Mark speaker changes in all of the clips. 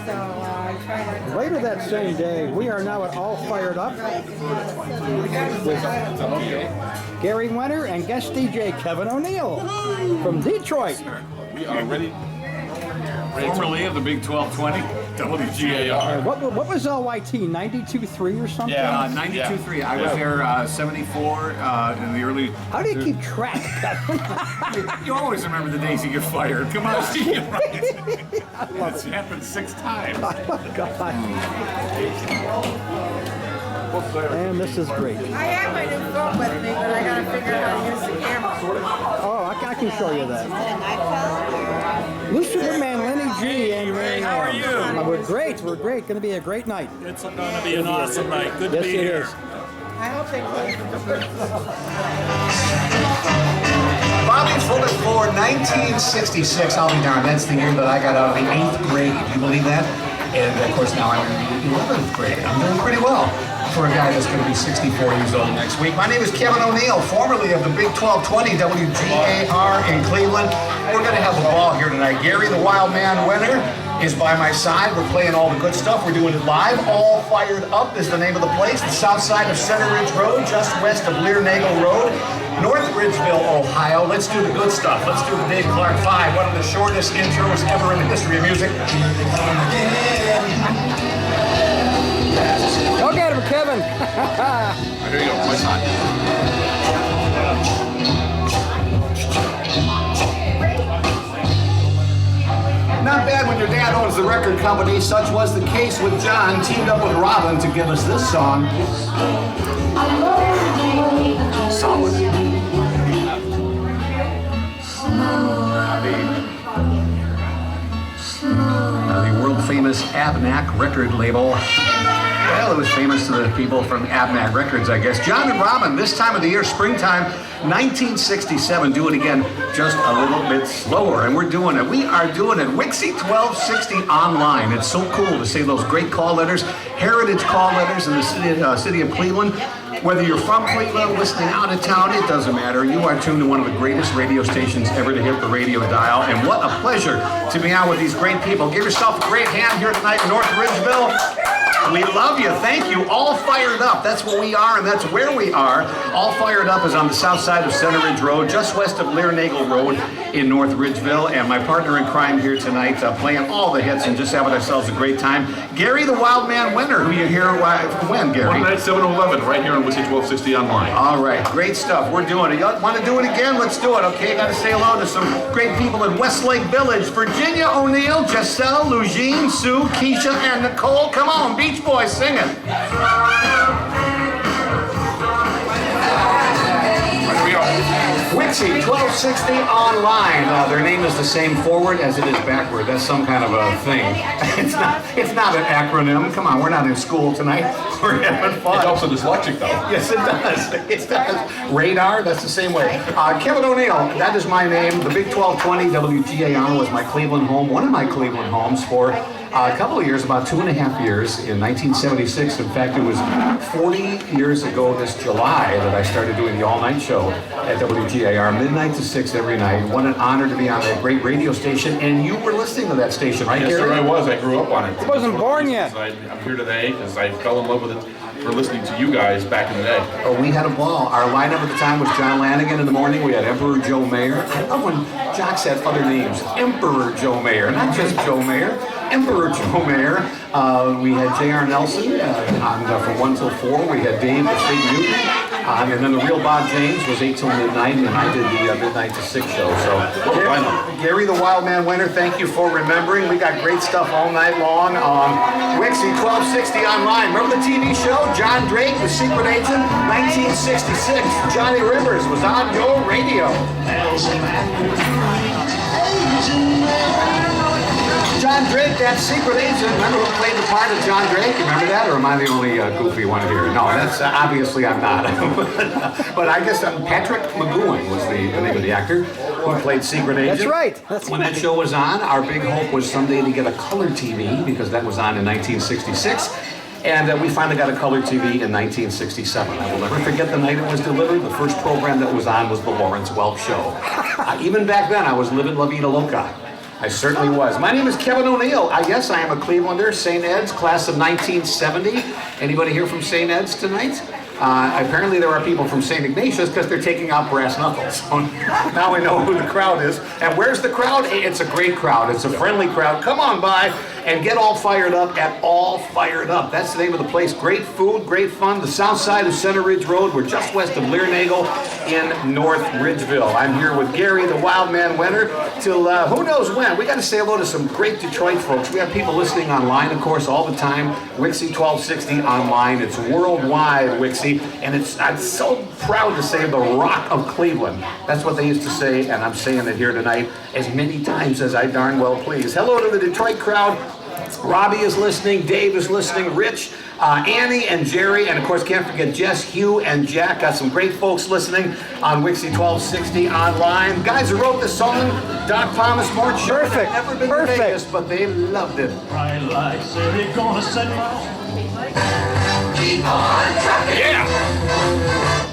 Speaker 1: So I try not to.
Speaker 2: Later that same day, we are now at All Fired Up with Gary Wenner and guest DJ Kevin O'Neill from Detroit.
Speaker 3: We are ready. Formerly of the Big 1220, WGAR.
Speaker 2: What was LYT, 92.3 or something?
Speaker 3: Yeah, 92.3. I was there 74 in the early...
Speaker 2: How do you keep track?
Speaker 3: You always remember the days you get fired. Come on, see it right. It's happened 6 times.
Speaker 2: Oh my God. And this is great.
Speaker 1: I have my new phone with me, but I gotta figure out how to use the camera.
Speaker 2: Oh, I can show you that. WIXY Superman G and
Speaker 4: How are you?
Speaker 2: We're great. We're great. Going to be a great night.
Speaker 4: It's going to be an awesome night. Good to be
Speaker 2: Yes, it
Speaker 4: here.
Speaker 2: is.
Speaker 1: I hope they play.
Speaker 5: Bobby's voted for 1966. I'll be darned. That's the year that I got out of the 8th grade. Do you believe that? And of course now I'm in the 11th grade. I'm doing pretty well for a guy that's going to be 64 years old next week. My name is Kevin O'Neill, formerly of the Big 1220 WGAR in Cleveland. We're going to have a ball here tonight. Gary the Wild Man Wenner is by my side. We're playing all the good stuff. We're doing it live. All Fired Up is the name of the place. The south side of Center Ridge Road, just west of Lear-Nagel Road, North Ridgeville, Ohio. Let's do the good stuff. Let's do the Dave Clark 5, one of the shortest intros ever in the history of music.
Speaker 2: Go get him, Kevin.
Speaker 3: Here you go. My son.
Speaker 5: Not bad when your dad owns the record company. Such was the case with John, teamed up with Robin to give us this song. Solid. The world famous Abnac record label. Well, it was famous to the people from Abnac Records, I guess. John and Robin, this time of the year, springtime, 1967. Do it again, just a little bit slower. And we're doing it. We are doing it. WIXY1260 Online. It's so cool to say those great call letters, heritage call letters in the city of Cleveland. Whether you're from Cleveland, listening out of town, it doesn't matter. You are tuned to one of the greatest radio stations ever to hit the radio dial. And what a pleasure to be out with these great people. Give yourself a great hand here tonight in North Ridgeville. We love you. Thank you. All Fired Up. That's what we are, and that's where we are. All Fired Up is on the south side of Center Ridge Road, just west of Lear-Nagel Road in North Ridgeville. And my partner in crime here tonight, playing all the hits and just having ourselves a great time. Gary the Wild Man Wenner, who you hear when, Gary?
Speaker 3: 19711, right here on WIXY1260 Online.
Speaker 5: All right, great stuff. We're doing it. You want to do it again? Let's do it, okay? Got to say hello to some great people in Westlake Village. Virginia O'Neill, Giselle, Lugene, Sue, Keisha, and Nicole. Come on, Beach Boys, sing it. WIXY1260 Online. Their name is the same forward as it is backward. That's some kind of a thing. It's not an acronym. Come on, we're not in school tonight. We're having fun.
Speaker 3: It's also dyslexic, though.
Speaker 5: Yes, it does. It does. Radar, that's the same way. Kevin O'Neill, that is my name. The Big 1220 WGAR was my Cleveland home, one of my Cleveland homes for a couple of years, about 2.5 years, in 1976. In fact, it was 40 years ago this July that I started doing the all-night show at WGAR, midnight to 6 every night. What an honor to be on that great radio station, and you were listening to that station, right,
Speaker 3: Yes,
Speaker 5: Gary?
Speaker 3: sir, I was. I grew up on it.
Speaker 2: I wasn't born yet.
Speaker 3: I'm here today because I fell in love with it for listening to you guys back in the day.
Speaker 5: Oh, we had a ball. Our lineup at the time was John Lanigan in the morning. We had Emperor Joe Mayer. I love when jocks had other names. Emperor Joe Mayer, not just Joe Mayer. Emperor Joe Mayer. We had J.R. Nelson from 1 till 4. We had Dave the Big Newton. And then the real Bob James was 8 till midnight, and I did the midnight to 6 show. So, Gary the Wild Man Wenner, thank you for remembering. We got great stuff all night long on WIXY1260 Online. Remember the TV show? John Drake, The Secret Agent, 1966. Johnny Rivers was on your radio. John Drake, that secret agent. Remember who played the part of John Drake? You remember that? Or am I the only goofy one here? No, that's obviously I'm not. But I guess Patrick McGowan was the name of the actor who played Secret Agent.
Speaker 2: That's right.
Speaker 5: When that show was on, our big hope was someday to get a color TV because that was on in 1966. And we finally got a color TV in 1967. I will never forget the night it was delivered. The first program that was on was the Lawrence Welk Show. Even back then, I was living La Vida Loca. I certainly was. My name is Kevin O'Neill. Yes, I am a Clevelander, St. Ed's, class of 1970. Anybody here from St. Ed's tonight? Apparently there are people from St. Ignatius because they're taking out brass knuckles. So now we know who the crowd is. And where's the crowd? It's a great crowd. It's a friendly crowd. Come on by and get all fired up at All Fired Up. That's the name of the place. Great food, great fun. The south side of Center Ridge Road. We're just west of Learnagle in North Ridgeville. I'm here with Gary, the Wild Man Wenner, till who knows when. We got to say hello to some great Detroit folks. We have people listening online, of course, all the time. WIXY1260 Online. It's worldwide, WIXY. And I'm so proud to say the Rock of Cleveland. That's what they used to say, and I'm saying it here tonight as many times as I darn well please. Hello to the Detroit crowd. Robbie is listening, Dave is listening, Rich, Annie and Jerry, and of course can't forget Jess, Hugh, and Jack. Got some great folks listening on WIXY1260 Online. Guys who wrote this song, Doc Thomas, Mort Sherman,
Speaker 2: Perfect,
Speaker 5: have never been
Speaker 2: perfect.
Speaker 5: to Vegas, but they loved it.
Speaker 3: Yeah!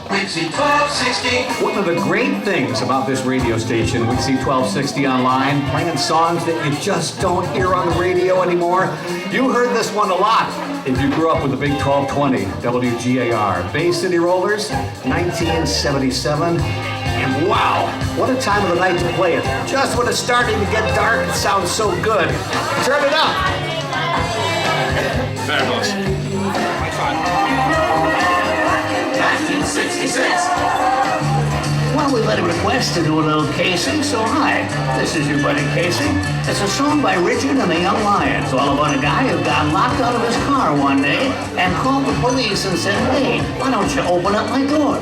Speaker 5: WIXY1260. One of the great things about this radio station, WIXY1260 Online, playing songs that you just don't hear on the radio anymore. You heard this one a lot if you grew up with the Big 1220 WGAR. Bay City Rollers, 1977. And wow, what a time of the night to play it. Just when it's starting to get dark, it sounds so good. Turn it up.
Speaker 3: Fabulous.
Speaker 5: 1966. Well, we let a request to do a little Casey, so hi, this is your buddy Casey. It's a song by Richard and the Young Lions, all about a guy who got locked out of his car one day and called the police and said, hey, why don't you open up my door?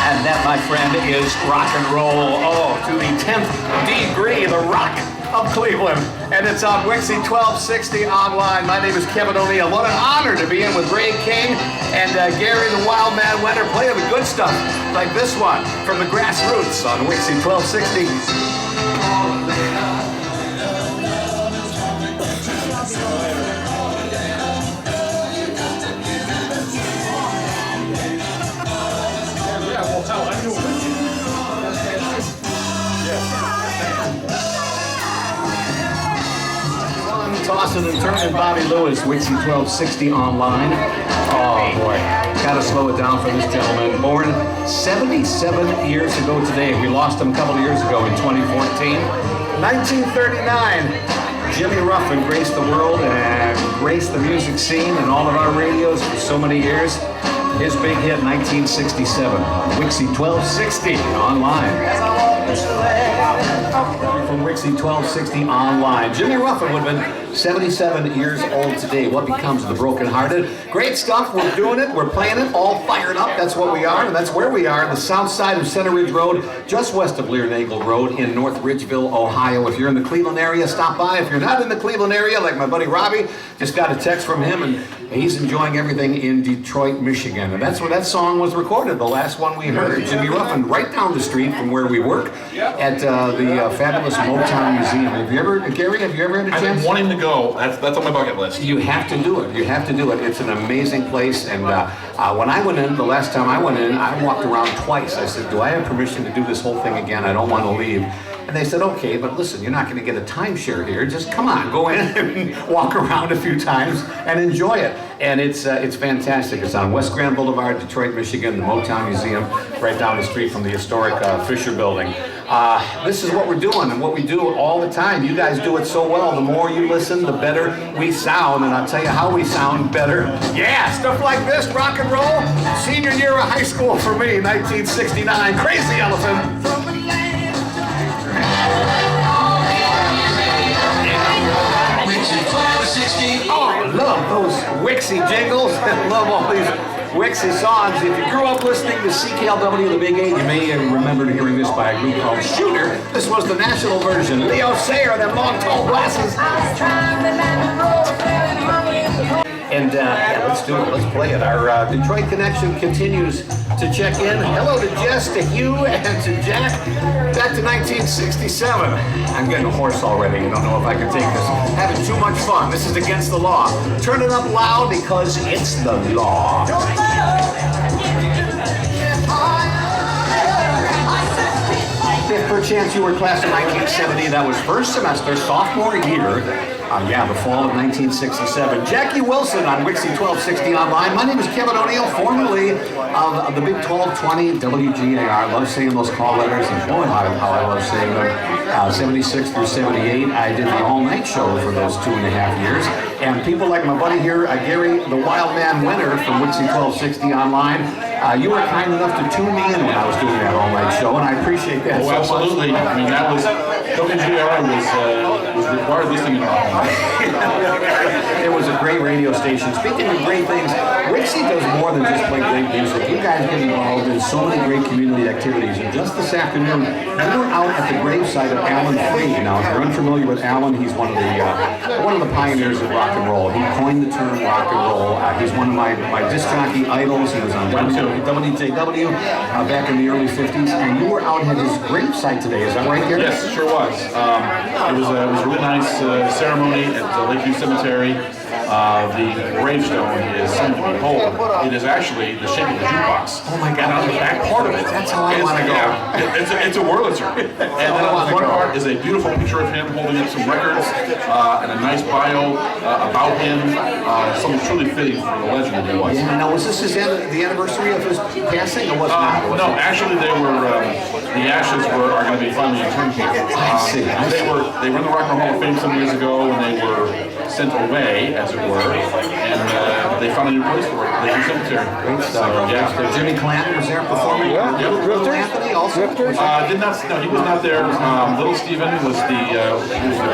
Speaker 5: And that, my friend, is rock and roll. Oh, to the 10th degree, the Rock of Cleveland. And it's on WIXY1260 Online. My name is Kevin O'Neill. What an honor to be in with Ray King and Gary the Wild Man Wenner, playing the good stuff like this one from the Grassroots on WIXY1260. Tossing and turning Bobby Lewis, WIXY1260 Online. Oh boy, gotta slow it down for this gentleman. Born 77 years ago today. We lost him a couple of years ago in 2014. 1939, Jimmy Ruffin graced the world and graced the music scene and all of our radios for so many years. His big hit, 1967, WIXY1260 Online. From WIXY1260 Online. Jimmy Ruffin would have been 77 years old today. What becomes of the brokenhearted? Great stuff. We're doing it. We're playing it. All fired up. That's what we are, and that's where we are. The south side of Center Ridge Road, just west of Learnagle Road in North Ridgeville, Ohio. If you're in the Cleveland area, stop by. If you're not in the Cleveland area, like my buddy Robbie, just got a text from him, and he's enjoying everything in Detroit, Michigan. And that's where that song was recorded, the last one we heard. Jimmy Ruffin, right down the street from where we work at the fabulous Motown Museum. Have you ever, Gary, have you ever had a chance?
Speaker 6: I've been wanting to go. That's on my bucket list.
Speaker 5: You have to do it. You have to do it. It's an amazing place. And when I went in, the last time I went in, I walked around twice. I said, do I have permission to do this whole thing again? I don't want to leave. And they said, okay, but listen, you're not going to get a timeshare here. Just come on, go in and walk around a few times and enjoy it. And it's fantastic. It's on West Grand Boulevard, Detroit, Michigan, the Motown Museum, right down the street from the historic Fisher Building. This is what we're doing and what we do all the time. You guys do it so well. The more you listen, the better we sound. And I'll tell you how we sound better. Yeah, stuff like this, rock and roll. Senior year of high school for me, 1969. Crazy Elephant. Oh, I love those WIXY jingles. I love all these WIXY songs. If you grew up listening to CKLW, the Big 8, you may remember hearing this by a group called Shooter. This was the national version. Leo Sayer, them long, tall glasses. And yeah, let's do it. Let's play it. Our Detroit connection continues to check in. Hello to Jess, to Hugh, and to Jack. Back to 1967. I'm getting a horse already. I don't know if I can take this. Having too much fun. This is against the law. Turn it up loud because it's the law. if perchance you were class of 1970, that was first semester, sophomore year. Yeah, the fall of 1967. Jackie Wilson on WIXY1260 Online. My name is Kevin O'Neill, formerly of the Big 1220 WGAR. I love saying those call letters, and boy, how I love saying them. 76 through 78, I did the all-night show for those 2.5 years. And people like my buddy here, Gary the Wild Man Wenner from WIXY1260 Online, you were kind enough to tune me in when I was doing that all-night show, and I appreciate that
Speaker 6: Oh,
Speaker 5: so
Speaker 6: absolutely.
Speaker 5: much.
Speaker 6: I mean, that was WGR was required listening in our home.
Speaker 5: It was a great radio station. Speaking of great things, WIXY does more than just play great music. You guys get involved in so many great community activities. And just this afternoon, we were out at the gravesite of Alan Freed. Now, if you're unfamiliar with Alan, he's one of the pioneers of rock and roll. He coined the term rock and roll. He's one of my disc jockey idols. He was on WJW back in the early 50s. And you were out at his gravesite today. Is that right, Gary?
Speaker 6: Yes, sure was. It was a really nice ceremony at Lakeview Cemetery. The gravestone is something to behold. It is actually the shape of a jukebox.
Speaker 5: Oh my God.
Speaker 6: And on the back part of it,
Speaker 5: That's how I want to go.
Speaker 6: It's a Wurlitzer. And then on the front part is a beautiful picture of him holding up some records and a nice bio about him. Something truly fitting for the legend that he was.
Speaker 5: Yeah, now, was this the anniversary of his passing, or was it not?
Speaker 6: No, actually, they were. The ashes are going to be finally interned here.
Speaker 5: I see.
Speaker 6: They were in the Rock and Roll Hall of Fame some years ago, and they were sent away, as it were, and they found a new place for it. Lakeview Cemetery.
Speaker 5: Great stuff.
Speaker 6: Yeah.
Speaker 5: Jimmy Clanton was there performing.
Speaker 2: Yeah.
Speaker 5: Little Anthony also.
Speaker 6: Did not. No, he was not there. Little Steven was the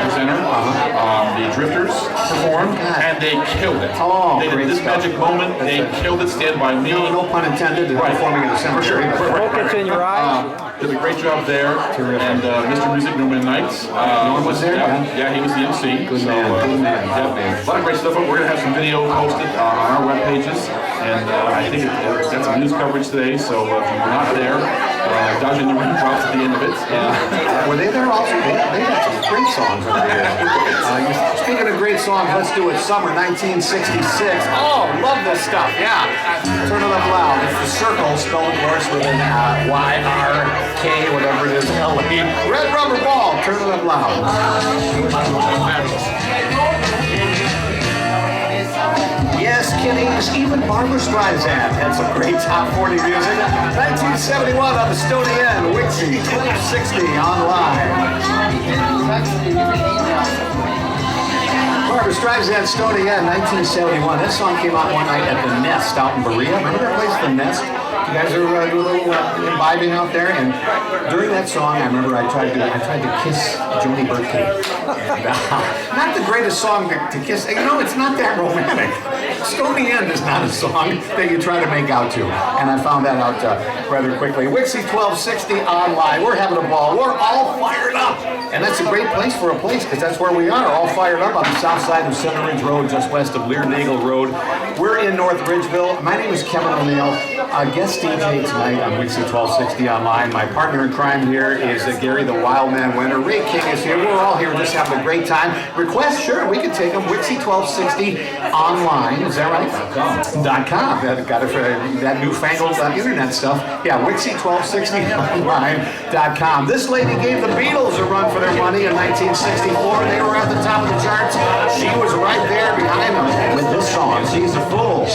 Speaker 6: presenter. The Drifters performed, and they killed it.
Speaker 5: Oh,
Speaker 6: they
Speaker 5: great
Speaker 6: did this
Speaker 5: stuff.
Speaker 6: magic moment. They killed it. Stand by me.
Speaker 5: No pun intended.
Speaker 6: Right.
Speaker 5: Performing in the cemetery.
Speaker 2: Focus in your eyes.
Speaker 6: Did a great job there. And Mr. Music, Norman Knights.
Speaker 5: Norman was there,
Speaker 6: Yeah, he was the MC.
Speaker 5: Good man, good man.
Speaker 6: Yeah, a lot of great stuff. We're going to have some video posted on our web pages. And I think it's got some news coverage today. So if you're not there, dodging the raindrops at the end of it.
Speaker 5: Were they there also? They had some great songs over there. Speaking of great songs, let's do it. Summer 1966. Oh, love this stuff. Yeah. Turn it up loud. It's the Circle, spelled of course with an Y-R-K, whatever it is, L-E. Red Rubber Ball. Turn it up loud. Yes, kiddies, even Barbra Streisand had some great top 40 music. 1971 on the Stony End, WIXY 1260 Online. Barbra Streisand, Stony End, 1971. That song came out one night at the Nest out in Berea. Remember that place, the Nest? You guys are a little imbibing out there, and during that song, I remember I tried to kiss Joni Burke. Not the greatest song to kiss. You know, it's not that romantic. Stony End is not a song that you try to make out to, and I found that out rather quickly. WIXY1260 Online. We're having a ball. We're all fired up, and that's a great place for a place because that's where we are, all fired up on the south side of Center Ridge Road, just west of Lear-Nagle Road. We're in North Ridgeville. My name is Kevin O'Neill. Guest DJ tonight on WIXY1260 Online. My partner in crime here is Gary the Wild Man Wenner. Ray King is here. We're all here just having a great time. Request, sure, we can take them. WIXY1260 Online. Is that right? .com. Got it for that newfangled internet stuff. Yeah, WIXY1260Online.com. This lady gave the Beatles a run for their money in 1964. They were at the top of the charts. She was right there behind them with this song. She's a fool.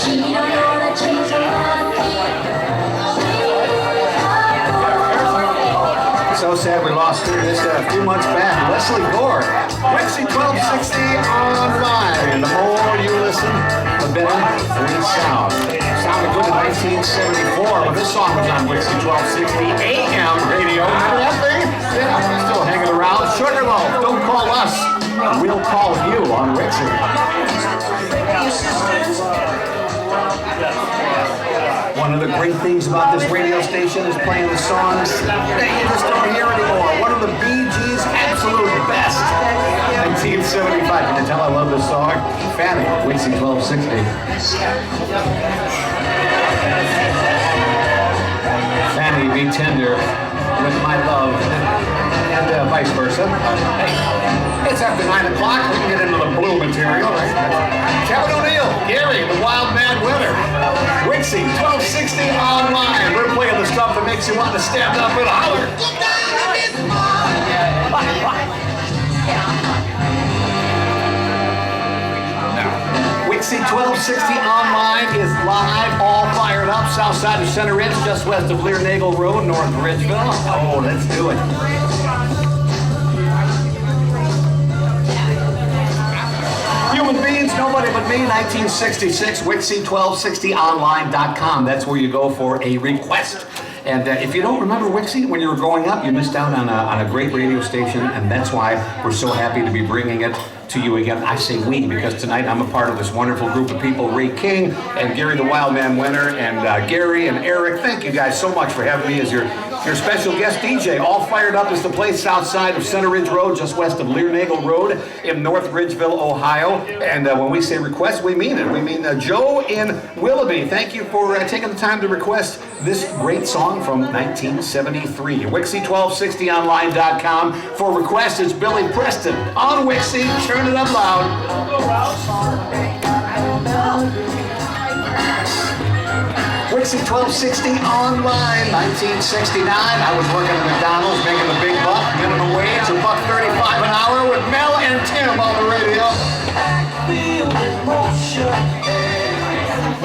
Speaker 5: So sad we lost her this a few months back. Leslie Gore, WIXY1260 Online. The more you listen, the better we sound. Sounded good in 1974 when this song was on WIXY1260 AM radio. Remember that thing? Yeah, we're still hanging around. Sugarloaf, don't call us. We'll call you on WIXY. One of the great things about this radio station is playing the songs that you just don't hear anymore. One of the Bee Gees' absolute best. 1975. Can you tell I love this song? Fanny, WIXY1260. Fanny, be tender with my love. And vice versa. Hey. It's after 9 o'clock. We can get into the blue material, right? Kevin O'Neill, Gary, the Wild Man Wenner. WIXY 1260 Online. We're playing the stuff that makes you want to stand up and holler. WIXY 1260 Online is live, all fired up, south side of Center Ridge, just west of Lear Nagel Road, north of Ridgeville. Oh, let's do it. Human beings, nobody but me, 1966, WIXY1260Online.com. That's where you go for a request. And if you don't remember WIXY when you were growing up, you missed out on a great radio station, and that's why we're so happy to be bringing it to you again. I say we because tonight I'm a part of this wonderful group of people, Ray King and Gary the Wild Man Wenner, and Gary and Eric. Thank you guys so much for having me as your special guest DJ. All fired up is the place south side of Center Ridge Road, just west of Lear Nagel Road in North Ridgeville, Ohio. And when we say request, we mean it. We mean Joe in Willoughby. Thank you for taking the time to request this great song from 1973. WIXY1260Online.com. For requests, it's Billy Preston on WIXY. Turn it up loud. WIXY 1260 Online, 1969. I was working at McDonald's, making the big buck, minimum wage, $1.35 an hour with Mel and Tim on the radio.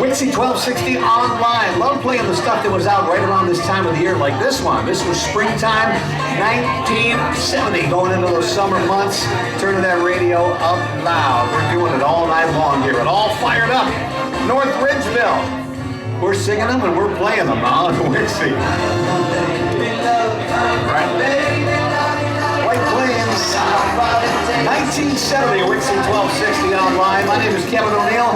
Speaker 5: WIXY 1260 Online. Love playing the stuff that was out right around this time of the year, like this one. This was springtime, 1970, going into those summer months. Turning that radio up loud. We're doing it all night long here. It all fired up. North Ridgeville. We're singing them and we're playing them on WIXY. Right. White Plains, 1970, WIXY 1260 Online. My name is Kevin O'Neill,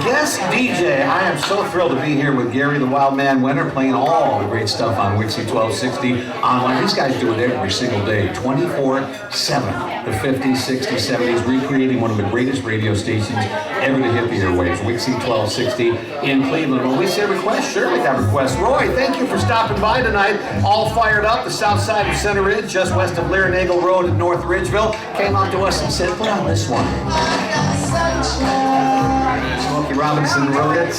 Speaker 5: guest DJ. I am so thrilled to be here with Gary the Wild Man Wenner, playing all the great stuff on WIXY 1260 Online. These guys do it every single day, 24/7. The 50s, 60s, 70s, recreating one of the greatest radio stations ever to hit the airwaves, WIXY 1260 in Cleveland. When we say request, sure we got requests. Roy, thank you for stopping by tonight. All fired up, the south side of Center Ridge, just west of Lear Nagel Road in North Ridgeville. Came out to us and said, put on this one. Smokey Robinson wrote it.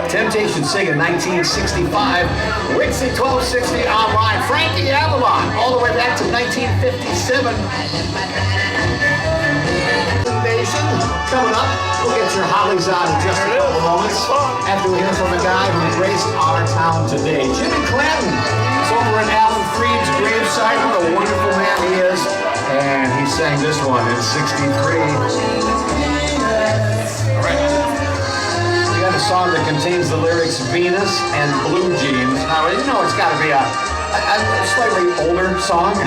Speaker 5: Temptation singing 1965. WIXY 1260 Online. Frankie Avalon, all the way back to 1957. Coming up, we'll get your hollies on in just a couple moments after we hear from a guy who graced our town today. Jimmy Clanton is over at Alan Freed's gravesite. What a wonderful man he is. And he sang this one in '63. All right. We got a song that contains the lyrics Venus and Blue Jeans. Now, you know it's got to be a slightly older song.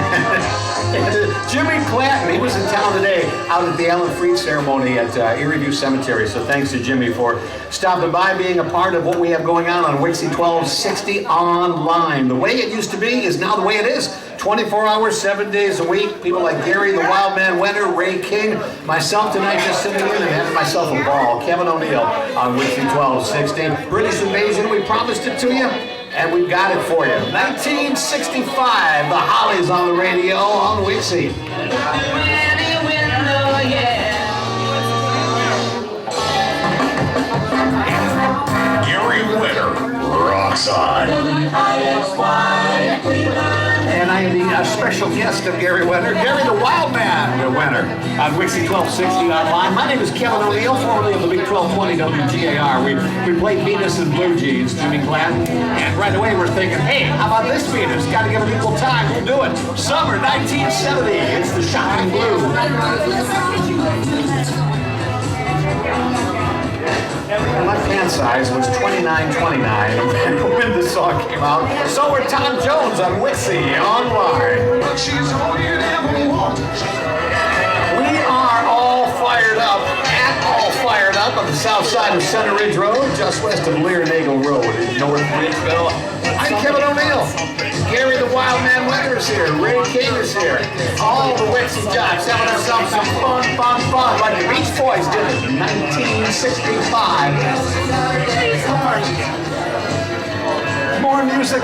Speaker 5: Jimmy Clanton, he was in town today out at the Alan Freed ceremony at Erie View Cemetery. So thanks to Jimmy for stopping by, being a part of what we have going on WIXY 1260 Online. The way it used to be is now the way it is. 24 hours, 7 days a week. People like Gary, the Wild Man Wenner, Ray King, myself tonight just sitting in and having myself a ball. Kevin O'Neill on WIXY 1260. British Invasion, we promised it to you. And we've got it for you. 1965, the Hollies on the radio on WIXY.
Speaker 3: Gary Wenner rocks on.
Speaker 5: And I am the special guest of Gary Wenner, Gary the Wild Man Wenner on WIXY 1260 Online. My name is Kevin O'Neill, formerly of the Big 1220 WGAR. We played Venus and Blue Jeans, Jimmy Clanton, and right away we're thinking, hey, how about this Venus? Got to give it equal time. We'll do it. Summer 1970. It's the Shocking Blue. My pant size was 29.29 when the song came out. So we're Tom Jones on WIXY Online. We are all fired up, on the south side of Center Ridge Road, just west of Lear Nagel Road in North Ridgeville. I'm Kevin O'Neill. Gary the Wild Man Wenner is here. Ray King is here. All the WIXY jocks having ourselves some fun, like the Beach Boys did it in 1965. More music,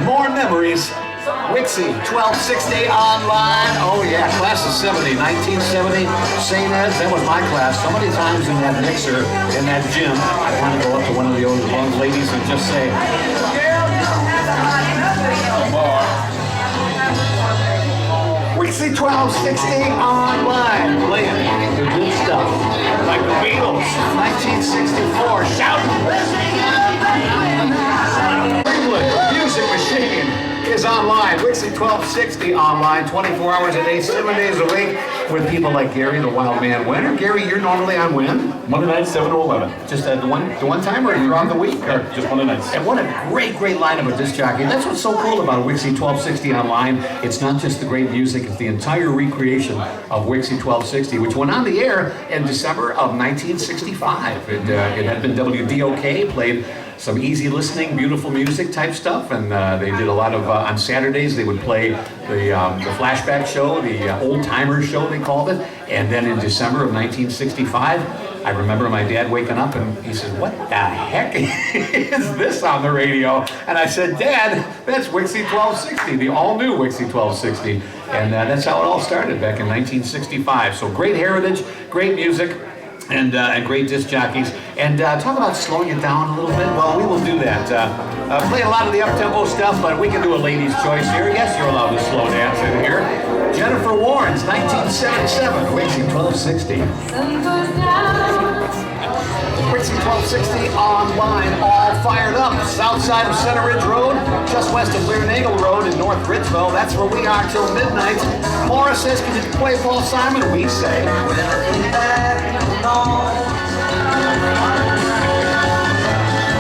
Speaker 5: more memories. WIXY 1260 Online. Oh yeah, class of 70, 1970, St. Ed's, that was my class. So many times in that mixer, in that gym, I want to go up to one of the young ladies and just say, WIXY1260 Online, playing the good stuff. Like the Beatles, 1964, shouting, England, Music Machine is online. WIXY1260 Online, 24 hours a day, 7 days a week, with people like Gary, the Wild Man Wenner. Gary, you're normally on when?
Speaker 6: Monday night, 7 to 11.
Speaker 5: Just the one time, or you're on the week? Or?
Speaker 6: Just Monday nights.
Speaker 5: And what a great lineup of disc jockey. That's what's so cool about WIXY1260 Online. It's not just the great music, it's the entire recreation of WIXY1260, which went on the air in December of 1965. It had been WDOK, played some easy listening, beautiful music type stuff, and they did a lot of, on Saturdays, they would play the flashback show, the old timers show, they called it. And then in December of 1965, I remember my dad waking up and he said, "What the heck is this on the radio?" And I said, "Dad, that's WIXY1260, the all-new WIXY1260." And that's how it all started back in 1965. So great heritage, great music, and great disc jockeys. And talk about slowing it down a little bit. Well, we will do that. Play a lot of the up-tempo stuff, but we can do a lady's choice here. Yes, you're allowed to slow dance in here. Jennifer Warren's 1977, WIXY1260. WIXY1260 Online, all fired up. South side of Center Ridge Road, just west of Learnagle Road in North Ridgeville. That's where we are till midnight. Maura says, "Can you play Paul Simon?" We say.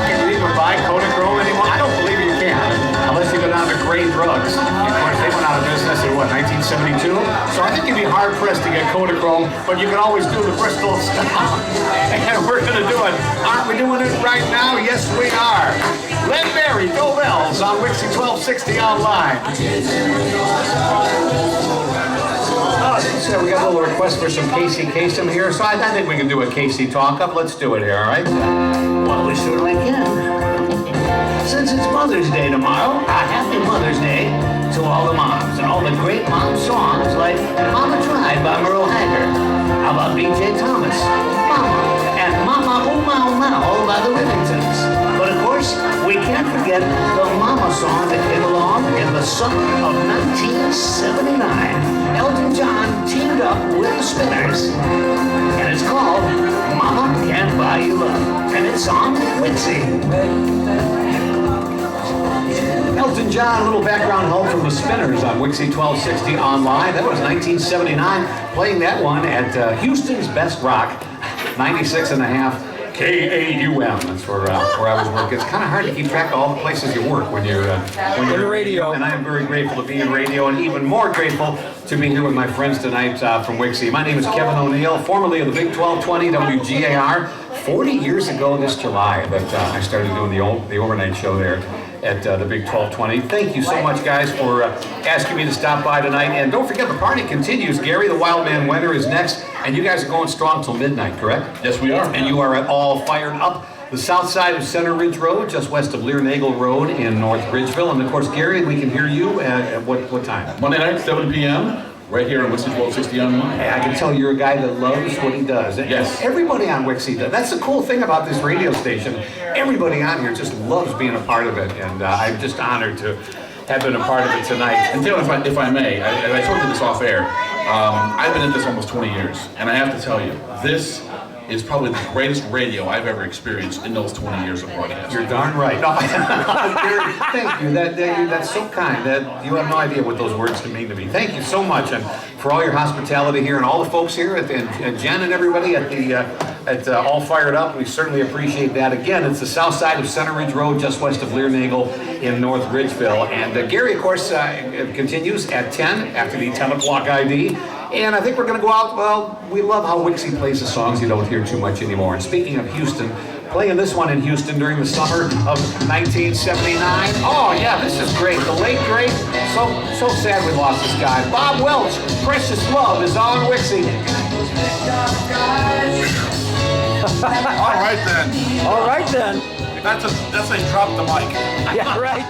Speaker 5: Can you even buy Kodachrome anymore? I don't believe you can, unless you go down to Gray Drugs. Of course, they went out of business in, 1972? So I think you'd be hard-pressed to get Kodachrome, but you can always do the Bristol stuff. And we're going to do it. Aren't we doing it right now? Yes, we are. Len Berry, Bill Bells on WIXY1260 Online. So we got a little request for some Casey Kasem here, so I think we can do a Casey talk-up. Let's do it here, all right? Well, we certainly can. Since it's Mother's Day tomorrow, a happy Mother's Day to all the moms and all the great mom songs like Mama Tried by Merle Haggard. How about B.J. Thomas, Mama, and Mama Oh Mau Mau by the Rivingtons. But of course, we can't forget the Mama song that came along in the summer of 1979. Elton John teamed up with the Spinners, and it's called Mama Can't Buy You Love, and it's on WIXY. Elton John, a little background help from the Spinners on WIXY1260 Online. That was 1979, playing that one at Houston's Best Rock, 96.5 KAUM. That's where I was working. It's kind of hard to keep track of all the places you work when you're in radio. And I am very grateful to be in radio, and even more grateful to be here with my friends tonight from WIXY. My name is Kevin O'Neill, formerly of the Big 1220 WGAR. 40 years ago this July that I started doing the overnight show there at the Big 1220. Thank you so much, guys, for asking me to stop by tonight. And don't forget, the party continues. Gary, the Wild Man Wenner, is next. And you guys are going strong till midnight, correct?
Speaker 6: Yes, we are.
Speaker 5: And you are at all fired up. The south side of Center Ridge Road, just west of Learnagle Road in North Ridgeville. And of course, Gary, we can hear you at what time?
Speaker 6: Monday night, 7 p.m. right here on WIXY1260 Online.
Speaker 5: Hey, I can tell you're a guy that loves what he does.
Speaker 6: Yes.
Speaker 5: Everybody on WIXY does. That's the cool thing about this radio station. Everybody on here just loves being a part of it, and I'm just honored to have been a part of it tonight.
Speaker 6: And Taylor, if I may, I told you this off air. I've been at this almost 20 years, and I have to tell you, this is probably the greatest radio I've ever experienced in those 20 years of broadcasting.
Speaker 5: You're darn right. No, Gary, thank you. That's so kind. That you have no idea what those words can mean to me. Thank you so much, and for all your hospitality here, and all the folks here, and Jen and everybody at All Fired Up. We certainly appreciate that. Again, it's the south side of Center Ridge Road, just west of Learnagle in North Ridgeville. And Gary, of course, continues at 10 after the 10 o'clock ID. And I think we're going to go out. Well, we love how WIXY plays the songs you don't hear too much anymore. And speaking of Houston, playing this one in Houston during the summer of 1979. Oh, yeah, this is great. The late, great, so sad we lost this guy. Bob Welch, Precious Love is on WIXY.
Speaker 6: All right then.
Speaker 2: All right then.
Speaker 6: That's a drop the mic.
Speaker 2: Yeah, right.